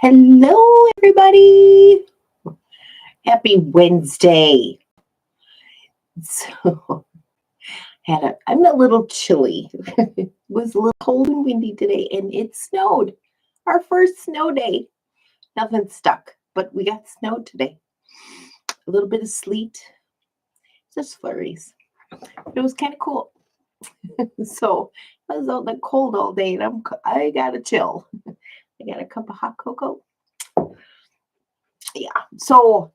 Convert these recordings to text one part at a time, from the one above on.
Hello, everybody. Happy Wednesday. So, I'm a little chilly. It was a little cold and windy today, and it snowed. Our first snow day. Nothing stuck, but we got snow today. A little bit of sleet, just flurries. But it was kind of cool. So I was out in the cold all day, and I got a chill. I got a cup of hot cocoa. Yeah. So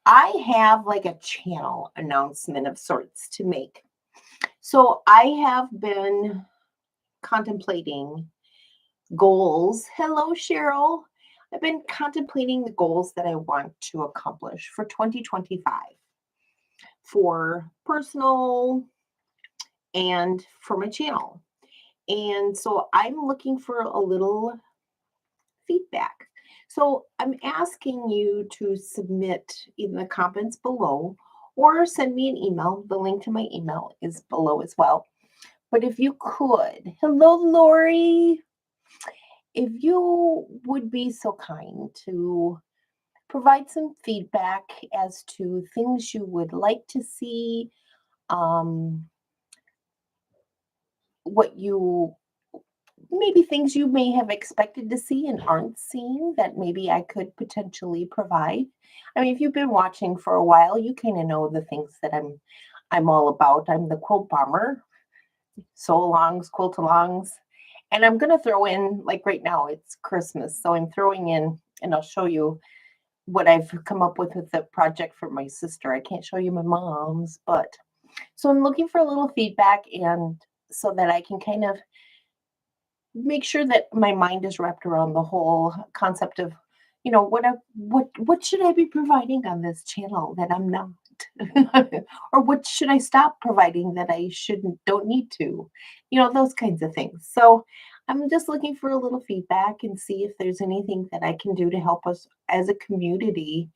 I have like a channel announcement of sorts to make. So I have been contemplating goals. Hello, Cheryl. I've been contemplating the goals that I want to accomplish for 2025 for personal and for my channel. And so I'm looking for a little feedback. So I'm asking you to submit either the comments below or send me an email. The link to my email is below as well. But if you could, hello, Lori, if you would be so kind to provide some feedback as to things you would like to see, um, what you maybe things you may have expected to see and aren't seeing that maybe I could potentially provide. I mean, if you've been watching for a while, you kind of know the things that I'm all about. I'm the quilt bomber, sew-alongs, quilt-alongs, and I'm gonna throw in, like right now, it's Christmas, so I'm throwing in, and I'll show you what I've come up with the project for my sister. I can't show you my mom's, but so I'm looking for a little feedback and so that I can kind of make sure that my mind is wrapped around the whole concept of, what should I be providing on this channel that I'm not? Or what should I stop providing that I don't need to? Those kinds of things. So I'm just looking for a little feedback and see if there's anything that I can do to help us as a community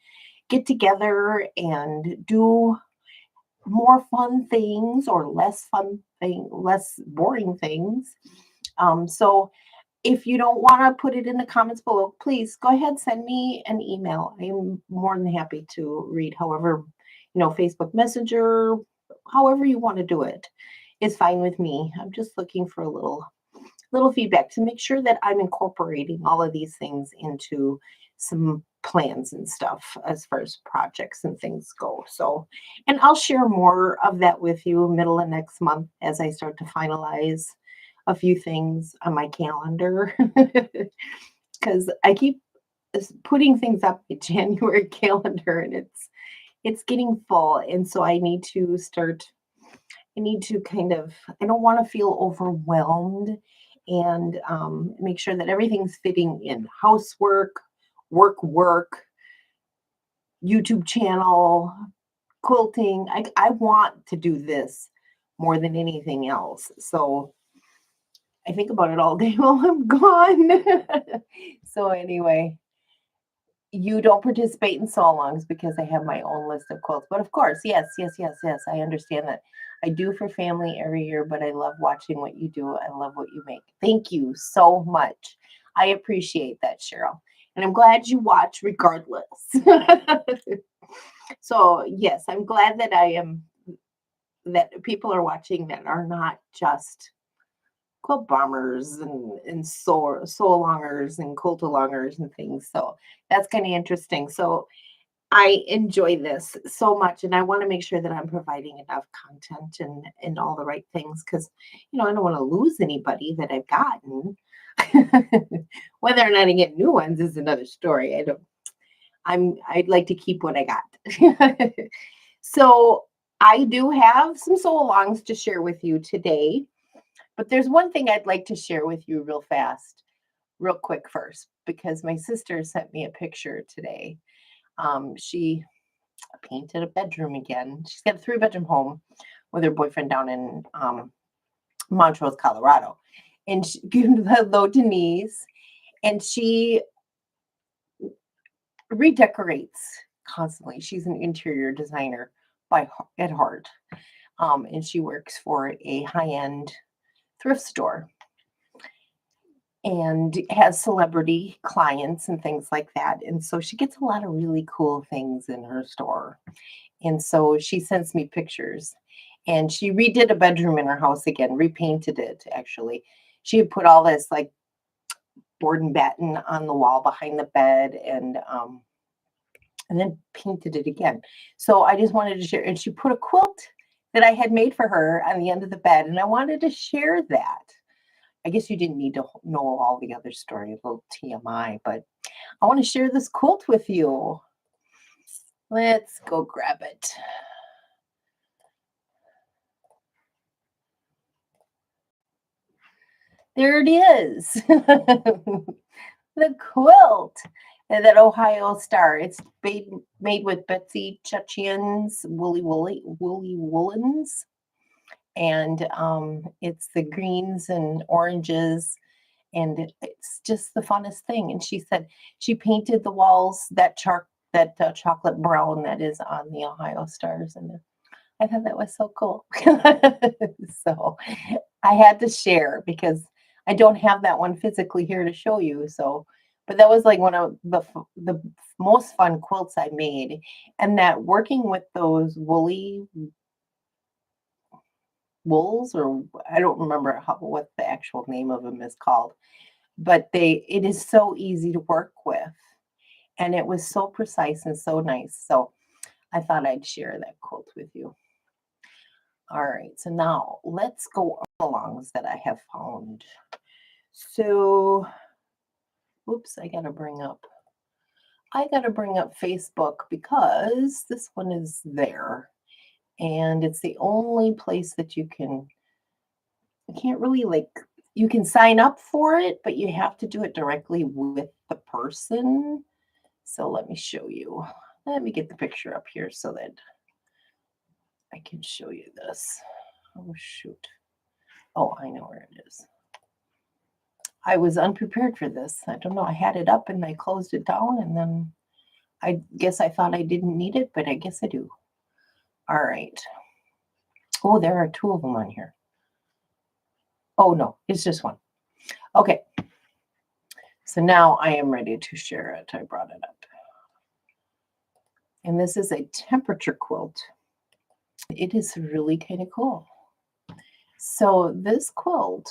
get together and do more fun things or less boring things. So if you don't want to put it in the comments below, please go ahead, send me an email. I'm more than happy to read however, Facebook Messenger, however you want to do it is fine with me. I'm just looking for a little feedback to make sure that I'm incorporating all of these things into some plans and stuff as far as projects and things go. So, and I'll share more of that with you middle of next month as I start to finalize a few things on my calendar because I keep putting things up in January calendar and it's getting full, and so I need to kind of, I don't want to feel overwhelmed and make sure that everything's fitting in housework, work, YouTube channel, quilting. I want to do this more than anything else. So I think about it all day while I'm gone. So anyway, you don't participate in sew-alongs because I have my own list of quilts. But of course, yes. I understand that. I do for family every year, but I love watching what you do. I love what you make. Thank you so much. I appreciate that, Cheryl. And I'm glad you watch regardless. So yes, I'm glad that people are watching that are not just quilt bombers and sew-alongers and quilt-alongers and things. So that's kind of interesting. So I enjoy this so much, and I want to make sure that I'm providing enough content and all the right things because I don't want to lose anybody that I've gotten. Whether or not I get new ones is another story. I'd like to keep what I got. So I do have some sew-alongs to share with you today. But there's one thing I'd like to share with you real quick first, because my sister sent me a picture today. She painted a bedroom again. She's got a 3-bedroom home with her boyfriend down in Montrose, Colorado. And she gave hello Denise. And she redecorates constantly. She's an interior designer at heart. And she works for a high-end thrift store. and has celebrity clients and things like that. And so she gets a lot of really cool things in her store. And so she sends me pictures. And she redid a bedroom in her house again, repainted it actually. She had put all this like board and batten on the wall behind the bed and then painted it again. So I just wanted to share. And she put a quilt that I had made for her on the end of the bed. And I wanted to share that. I guess you didn't need to know all the other story, a little TMI, but I want to share this quilt with you. Let's go grab it. There it is. The quilt and that Ohio Star. It's made with Betsy Chutchian's woolly woolens. And it's the greens and oranges, and it's just the funnest thing. And she said she painted the walls that chocolate brown that is on the Ohio Stars, and I thought that was so cool. So I had to share because I don't have that one physically here to show you. So, but that was like one of the most fun quilts I made, and that working with those wools, or I don't remember what the actual name of them is called, but it is so easy to work with, and it was so precise and so nice. So I thought I'd share that quilt with you. All right, so now let's go alongs that I have found. So, oops, I gotta bring up Facebook because this one is there, and it's the only place that you can't really you can sign up for it, but you have to do it directly with the person. So let me show you. Let me get the picture up here so that I can show you this. Oh, shoot. Oh, I know where it is. I was unprepared for this. I don't know. I had it up and I closed it down, and then I guess I thought I didn't need it, but I guess I do. All right. Oh, there are two of them on here. Oh, no, it's just one. Okay. So now I am ready to share it. I brought it up. And this is a temperature quilt. It is really kind of cool. So this quilt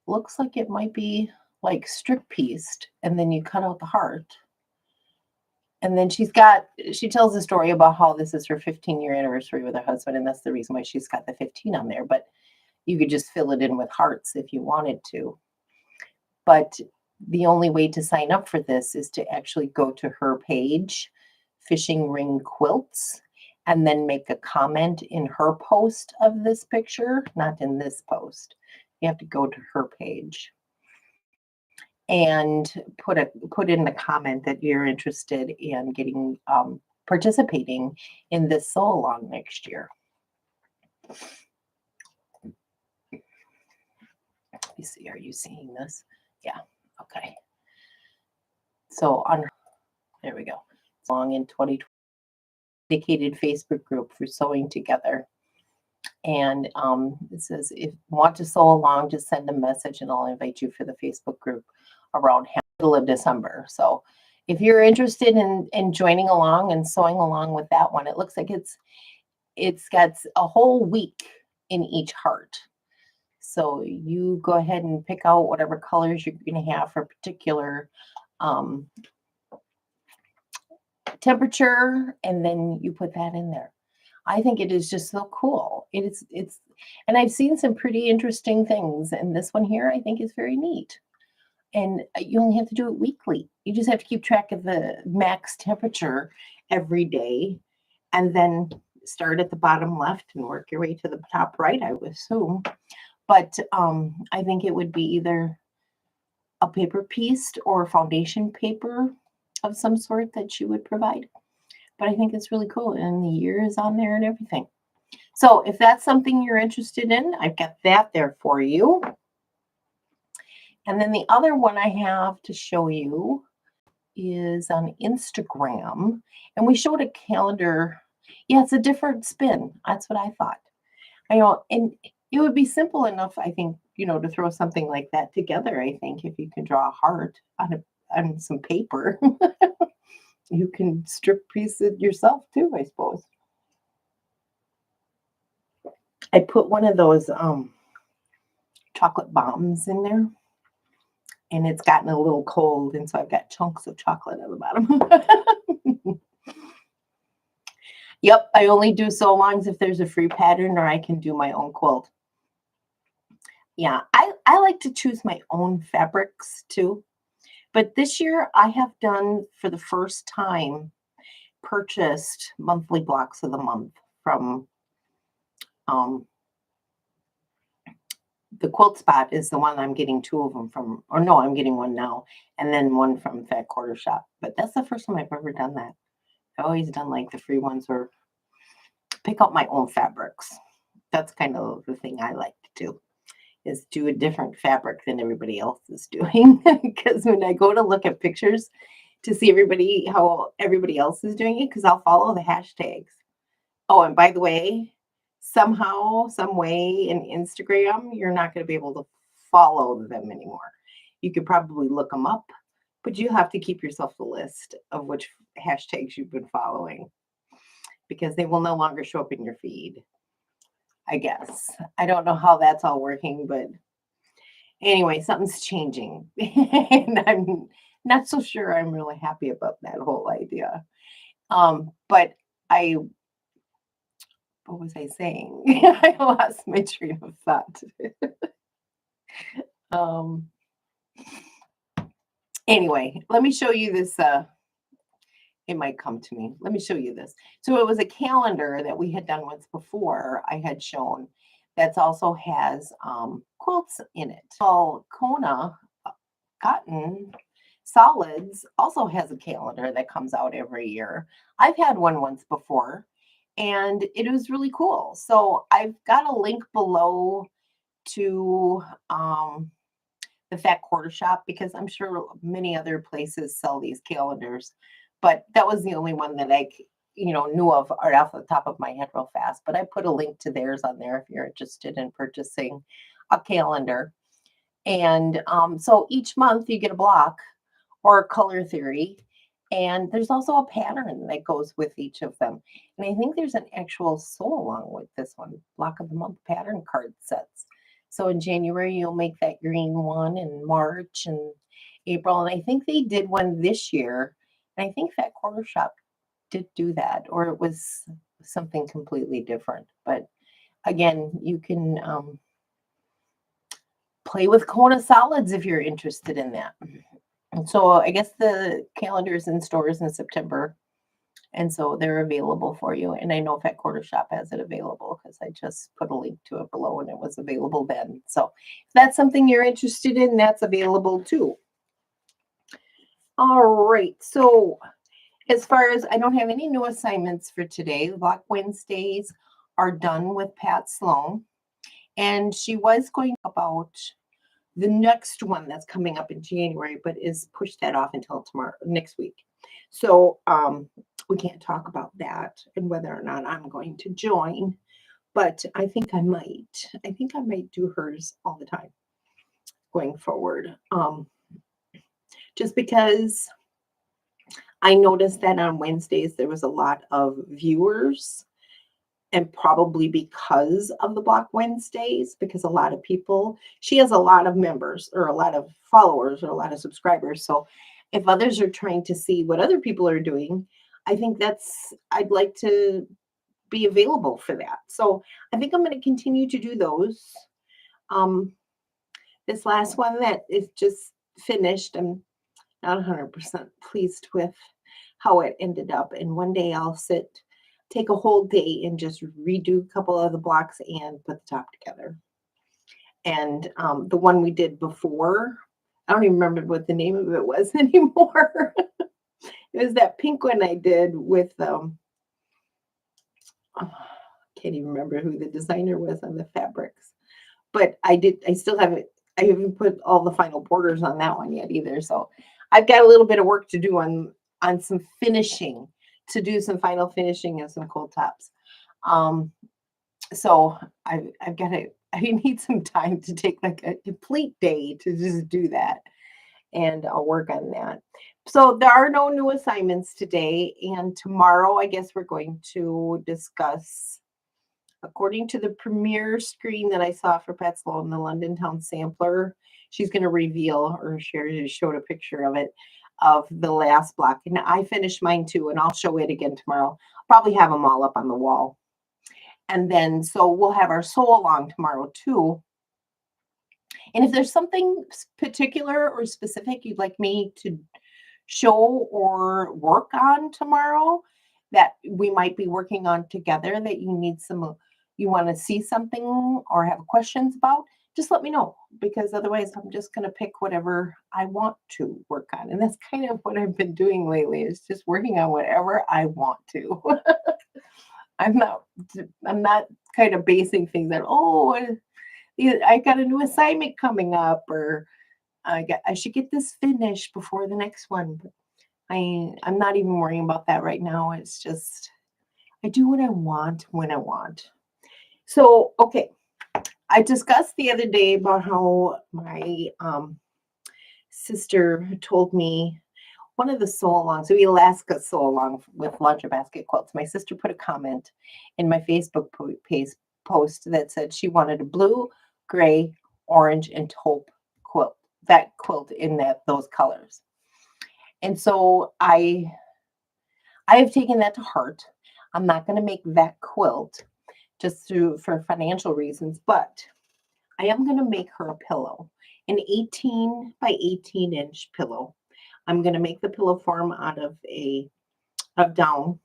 looks like it might be like strip pieced, and then you cut out the heart. And then she tells a story about how this is her 15-year anniversary with her husband, and that's the reason why she's got the 15 on there. But you could just fill it in with hearts if you wanted to. But the only way to sign up for this is to actually go to her page, Fishing Ring Quilts, and then make a comment in her post of this picture, not in this post. You have to go to her page and put in the comment that you're interested in getting participating in this sew along next year. Let me see, are you seeing this? Yeah, okay. So there we go. It's along in 2020, dedicated Facebook group for sewing together. And it says, if you want to sew along, just send a message and I'll invite you for the Facebook group around middle of December. So if you're interested in joining along and sewing along with that one, it looks like it's got a whole week in each heart. So you go ahead and pick out whatever colors you're going to have for particular temperature, and then you put that in there. I think it is just so cool. It's and I've seen some pretty interesting things, and this one here I think is very neat. And you only have to do it weekly. You just have to keep track of the max temperature every day, and then start at the bottom left and work your way to the top right, I would assume. But I think it would be either a paper piece or foundation paper of some sort that you would provide. But I think it's really cool, and the year is on there and everything. So if that's something you're interested in, I've got that there for you. And then the other one I have to show you is on Instagram. And we showed a calendar. Yeah, it's a different spin. That's what I thought. I know, and it would be simple enough, I think, to throw something like that together. I think if you can draw a heart on some paper, you can strip piece it yourself too, I suppose. I put one of those chocolate bombs in there, and it's gotten a little cold, and so I've got chunks of chocolate at the bottom. Yep, I only do so long as if there's a free pattern or I can do my own quilt. Yeah, I like to choose my own fabrics too. But this year I have done, for the first time, purchased monthly blocks of the month from the Quilt Spot is the one I'm getting 2 of them from, or no, I'm getting one now, and then one from Fat Quarter Shop. But that's the first time I've ever done that. I've always done like the free ones or pick up my own fabrics. That's kind of the thing I like to do, is do a different fabric than everybody else is doing. Because when I go to look at pictures to see how everybody else is doing it, because I'll follow the hashtags. Oh, and by the way, somehow, some way in Instagram, you're not going to be able to follow them anymore. You could probably look them up, but you have to keep yourself the list of which hashtags you've been following, because they will no longer show up in your feed, I guess. I don't know how that's all working, but anyway, something's changing. And I'm not so sure I'm really happy about that whole idea. But what was I saying? I lost my train of thought. Anyway, let me show you this. It might come to me. Let me show you this. So it was a calendar that we had done once before, I had shown, that also has quilts in it. So Kona Cotton Solids also has a calendar that comes out every year. I've had one once before, and it was really cool. So I've got a link below to the Fat Quarter Shop, because I'm sure many other places sell these calendars, but that was the only one that I knew of right off the top of my head real fast. But I put a link to theirs on there if you're interested in purchasing a calendar. And so each month you get a block or a color theory, and there's also a pattern that goes with each of them. And I think there's an actual sew along with this one, block of the month pattern card sets. So in January, you'll make that green one, in March and April. And I think they did one this year. And I think Fat Quarter Shop did do that, or it was something completely different. But again, you can play with Kona Solids if you're interested in that. And so I guess the calendar is in stores in September, and so they're available for you. And I know Fat Quarter Shop has it available, because I just put a link to it below and it was available then. So if that's something you're interested in, that's available too. All right, so as far as, I don't have any new assignments for today. The Block Wednesdays are done with Pat Sloan, and she was going about the next one that's coming up in January, but is pushed that off until next week. So we can't talk about that and whether or not I'm going to join, but I think I might. I think I might do hers all the time going forward. Just because I noticed that on Wednesdays there was a lot of viewers, and probably because of the Block Wednesdays, because a lot of people, she has a lot of members or a lot of followers or a lot of subscribers. So if others are trying to see what other people are doing, I think I'd like to be available for that. So I think I'm going to continue to do those. This last one that is just finished, I'm not 100% pleased with how it ended up. And one day I'll take a whole day and just redo a couple of the blocks and put the top together. And the one we did before, I don't even remember what the name of it was anymore. It was that pink one I did with, can't even remember who the designer was on the fabrics. But I still haven't put all the final borders on that one yet either. So I've got a little bit of work to do on some finishing, to do some final finishing of some cold tops. So I've got to I need some time to take like a complete day to just do that, and I'll work on that. So there are no new assignments today, and tomorrow I guess we're going to discuss, according to the premiere screen that I saw for Pat Sloan, the London Town Sampler, she's going to reveal or showed a picture of it, of the last block. And I finished mine too, and I'll show it again tomorrow. Probably have them all up on the wall. And then, so we'll have our sew along tomorrow too. And if there's something particular or specific you'd like me to show or work on tomorrow that we might be working on together, that you need some, you want to see something or have questions about, just let me know, because otherwise I'm just going to pick whatever I want to work on. And that's kind of what I've been doing lately, is just working on whatever I want to. I'm not kind of basing things on, oh, I got a new assignment coming up, or I should get this finished before the next one. But I'm not even worrying about that right now. It's just I do what I want when I want. So, okay. I discussed the other day about how my sister told me one of the sew-alongs, so Alaska sew-along with Laundry Basket Quilts. My sister put a comment in my Facebook post that said she wanted a blue, gray, orange, and taupe quilt. That quilt in those colors. And so I have taken that to heart. I'm not going to make that quilt just for financial reasons, but I am going to make her a pillow, an 18 by 18 inch pillow. I'm going to make the pillow form out of down.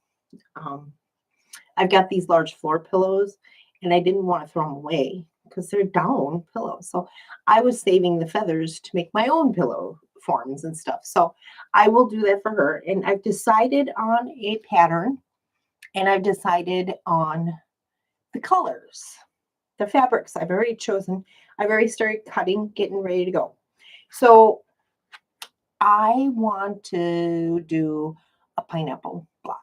I've got these large floor pillows, and I didn't want to throw them away because they're down pillows. So I was saving the feathers to make my own pillow forms and stuff. So I will do that for her. And I've decided on a pattern, and I've decided on the colors, the fabrics. I've already chosen. I've already started cutting, getting ready to go. So I want to do a pineapple block.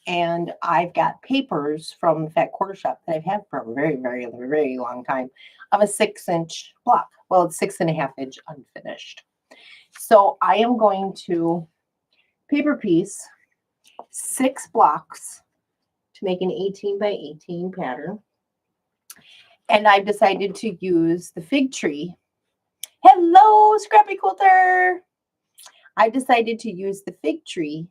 And I've got papers from the Fat Quarter Shop that I've had for a very, very, very long time, of a 6-inch block. Well, it's 6.5 inch unfinished. So I am going to paper piece 6 blocks to make an 18 by 18 pattern. And I've decided to use the fig tree. Hello, Scrappy Quilter. I decided to use the fig tree.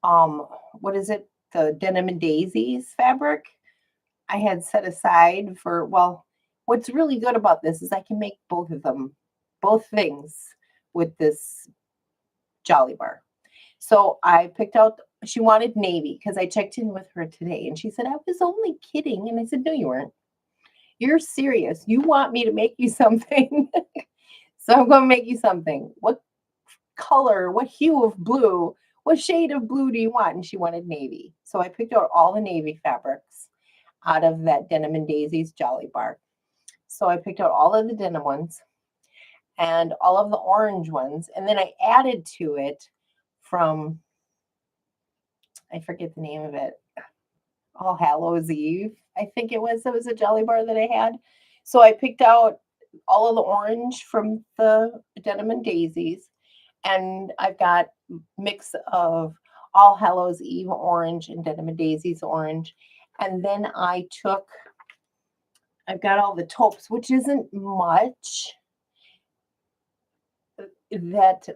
What is it? The Denim and Daisies fabric I had set aside for, well, what's really good about this is I can make both of them, both things with this Jolly Bar. So I picked out, she wanted navy because I checked in with her today and she said, I was only kidding. And I said, no, you weren't. You're serious. You want me to make you something. So I'm going to make you something. What color, what hue of blue, what shade of blue do you want? And she wanted navy. So I picked out all the navy fabrics out of that Denim and Daisies Jolly Bar. So I picked out all of the denim ones and all of the orange ones. And then I added to it from, I forget the name of it, All Hallows Eve, I think it was. It was a Jolly Bar that I had. So I picked out all of the orange from the Denim and Daisies. And I've got mix of All Hallows Eve orange and Denim and Daisies orange. And then I've got all the taupes, which isn't much, that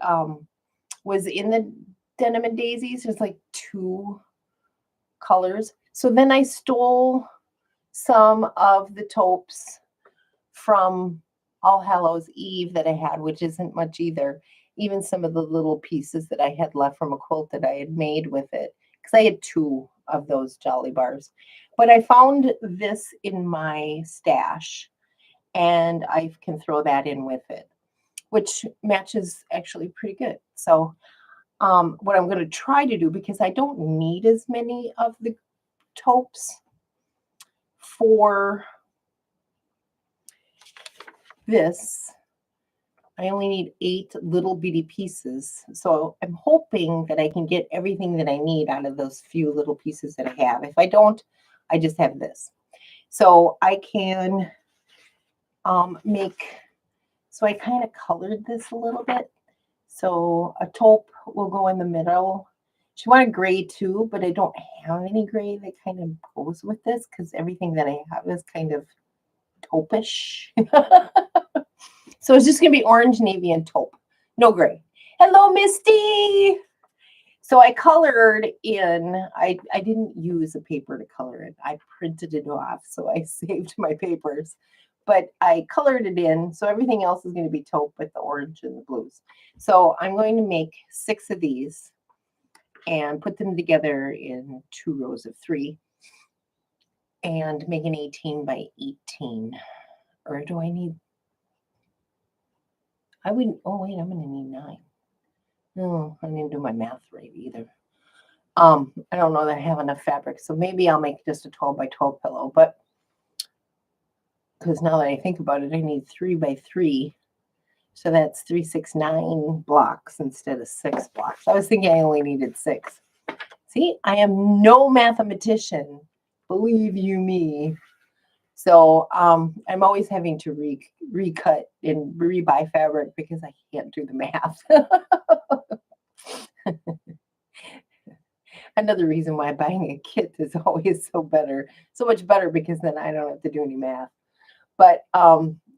was in the Denim and Daisies. There's like 2 colors. So then I stole some of the taupes from All Hallows Eve that I had, which isn't much either. Even some of the little pieces that I had left from a quilt that I had made with it, because I had 2 of those Jolly Bars. But I found this in my stash, and I can throw that in with it, which matches actually pretty good. So what I'm going to try to do, because I don't need as many of the taupes for this, I only need 8 little bitty pieces. So I'm hoping that I can get everything that I need out of those few little pieces that I have. If I don't, I just have this. So I can so I kind of colored this a little bit. So a taupe will go in the middle. She wanted gray too, but I don't have any gray that kind of goes with this because everything that I have is kind of taupish. So it's just going to be orange, navy, and taupe. No gray. Hello, Misty. So I colored in, I didn't use a paper to color it. I printed it off, so I saved my papers. But I colored it in, so everything else is going to be taupe with the orange and the blues. So I'm going to make 6 of these and put them together in 2 rows of 3 and make an 18 by 18. Or do I need, I wouldn't, oh wait, I'm going to need 9. No, I didn't do my math right either. I don't know that I have enough fabric, so maybe I'll make just a 12 by 12 pillow, but because now that I think about it, I need 3 by 3. So that's 3, 6, 9 blocks instead of 6 blocks. I was thinking I only needed 6. See, I am no mathematician, believe you me. So I'm always having to recut and rebuy fabric because I can't do the math. Another reason why buying a kit is always so much better, because then I don't have to do any math. But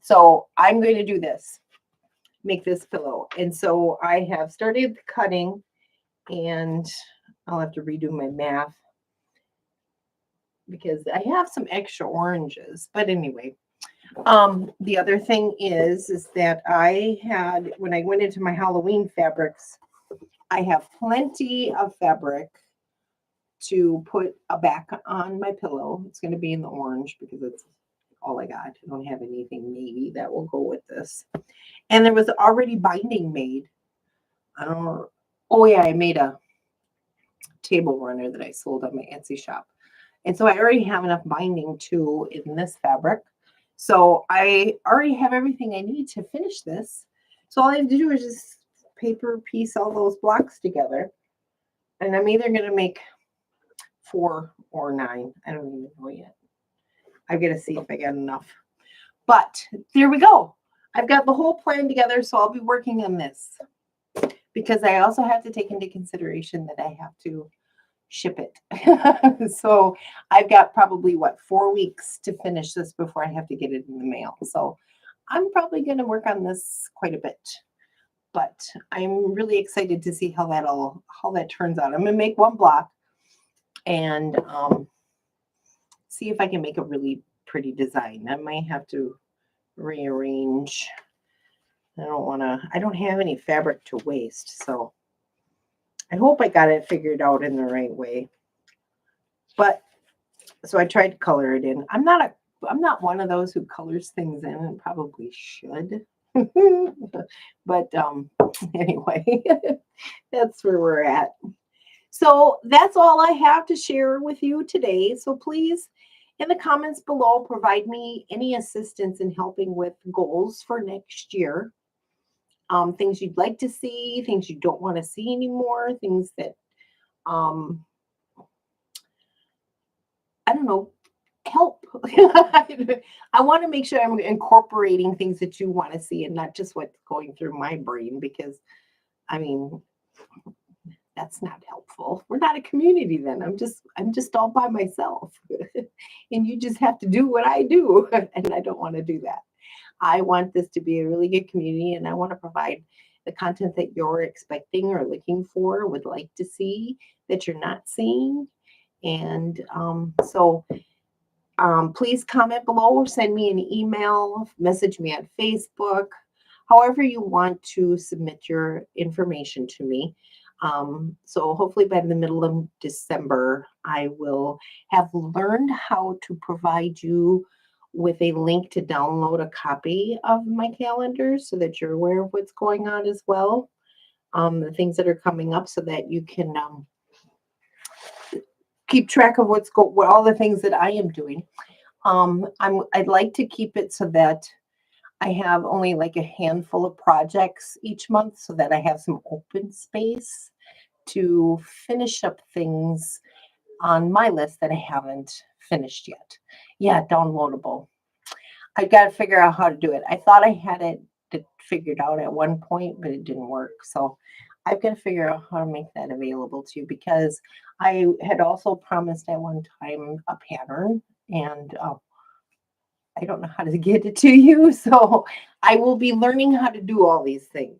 so I'm going to do this, make this pillow. And so I have started cutting, and I'll have to redo my math because I have some extra oranges. But anyway, the other thing is that I had, when I went into my Halloween fabrics, I have plenty of fabric to put a back on my pillow. It's going to be in the orange because it's all I got. I don't have anything navy that will go with this. And there was already binding made. I don't know. Oh yeah, I made a table runner that I sold on my Etsy shop. And so I already have enough binding too in this fabric. So I already have everything I need to finish this. So all I have to do is just paper piece all those blocks together. And I'm either going to make 4 or 9. I don't even know yet. I've got to see if I got enough. But there we go. I've got the whole plan together, so I'll be working on this. Because I also have to take into consideration that I have to ship it. So I've got probably, 4 weeks to finish this before I have to get it in the mail. So I'm probably going to work on this quite a bit. But I'm really excited to see how that turns out. I'm going to make 1 block and see if I can make a really pretty design. I might have to rearrange. I don't have any fabric to waste, so I hope I got it figured out in the right way. But so I tried to color it in. I'm not one of those who colors things in, and probably should. But anyway, that's where we're at. So that's all I have to share with you today. So please, in the comments below, provide me any assistance in helping with goals for next year. Things you'd like to see, things you don't want to see anymore, things that, I don't know, help. I want to make sure I'm incorporating things that you want to see and not just what's going through my brain, because, I mean, that's not helpful. We're not a community then. I'm just all by myself. And you just have to do what I do. And I don't want to do that. I want this to be a really good community, and I want to provide the content that you're expecting or looking for, would like to see, that you're not seeing. And so please comment below, or send me an email, message me on Facebook, however you want to submit your information to me. So hopefully by the middle of December, I will have learned how to provide you with a link to download a copy of my calendar so that you're aware of what's going on as well. The things that are coming up, so that you can keep track of what all the things that I am doing. I'd like to keep it so that I have only like a handful of projects each month, so that I have some open space to finish up things on my list that I haven't finished yet. Yeah, downloadable. I got to figure out how to do it. I thought I had it figured out at one point, but it didn't work. So I've got to figure out how to make that available to you, because I had also promised at one time a pattern, and I don't know how to get it to you. So I will be learning how to do all these things.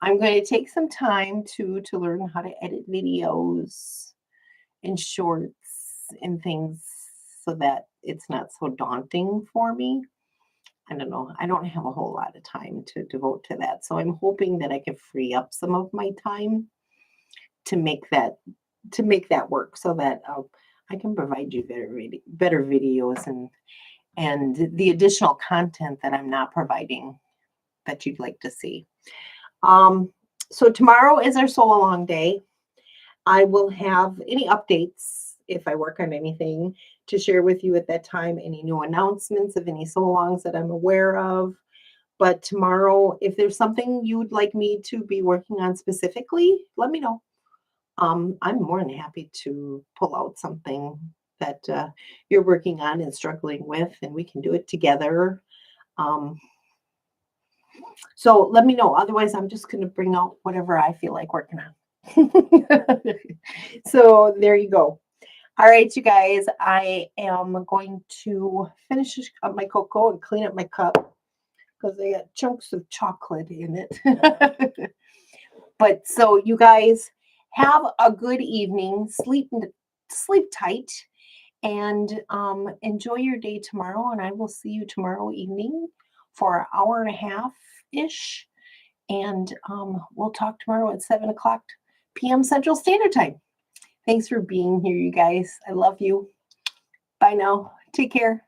I'm going to take some time to learn how to edit videos and shorts and things, so that it's not so daunting for me. I don't know. I don't have a whole lot of time to devote to that. So I'm hoping that I can free up some of my time to make that work, so that I can provide you better videos and the additional content that I'm not providing that you'd like to see. So tomorrow is our sew along day. I will have any updates if I work on anything to share with you at that time, any new announcements of any sew alongs that I'm aware of. But tomorrow, if there's something you would like me to be working on specifically, let me know. I'm more than happy to pull out something that you're working on and struggling with, and we can do it together. Um, so let me know. Otherwise, I'm just going to bring out whatever I feel like working on. So there you go. All right, you guys, I am going to finish up my cocoa and clean up my cup, because I got chunks of chocolate in it. But so you guys have a good evening. Sleep tight, and enjoy your day tomorrow. And I will see you tomorrow evening for an hour and a half ish. And we'll talk tomorrow at 7 o'clock p.m. Central Standard Time. Thanks for being here, you guys. I love you. Bye now. Take care.